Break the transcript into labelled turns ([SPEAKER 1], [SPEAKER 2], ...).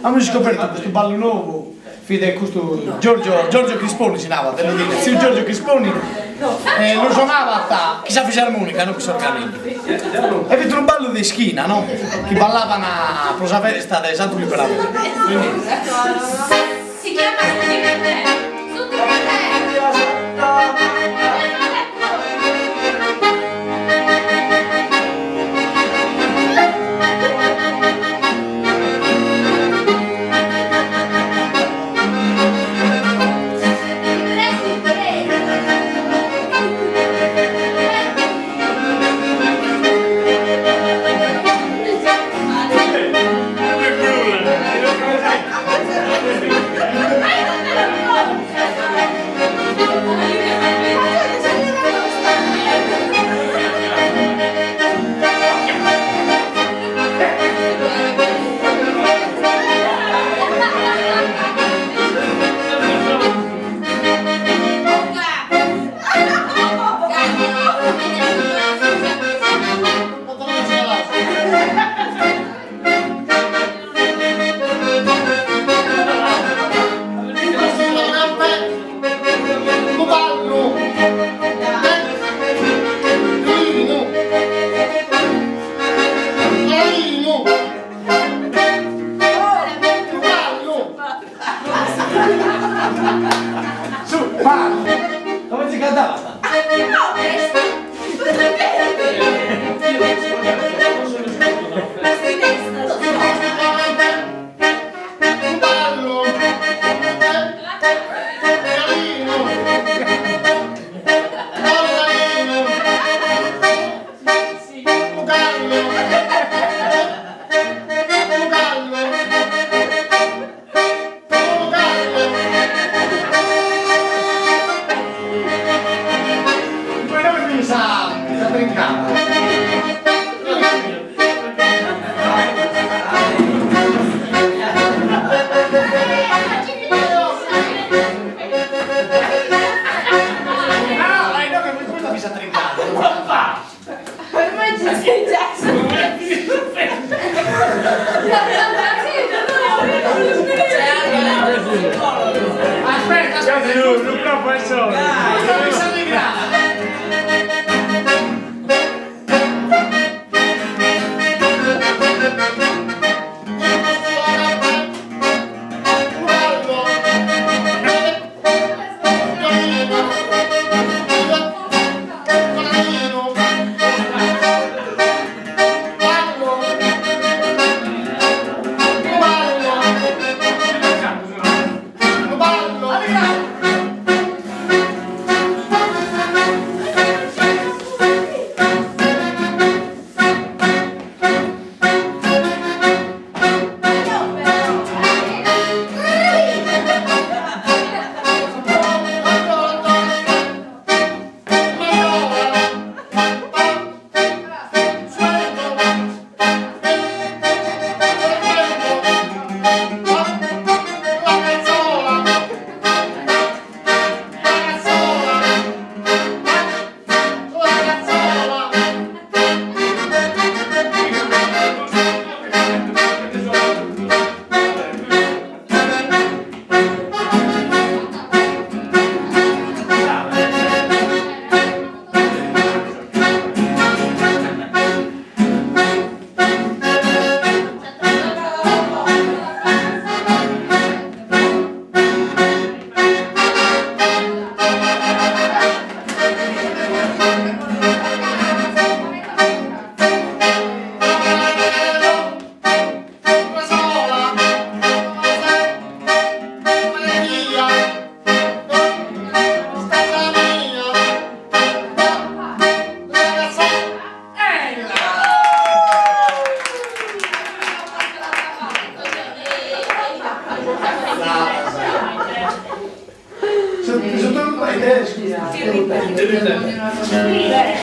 [SPEAKER 1] Abbiamo scoperto questo ballo nuovo, fide questo Giorgio Crisponi si chiamava, te lo dico, sì, Giorgio Crisponi, lo suonava a chissà fisarmonica, non chissà organico. E avete un ballo di schina, no? Che ballavano a Prosa Festa del Santo Liberatore.
[SPEAKER 2] Si chiama Su di te. Su di te.
[SPEAKER 1] Come si cantava? Sta brincando.
[SPEAKER 3] Aspetta, non professore.
[SPEAKER 1] Sotto il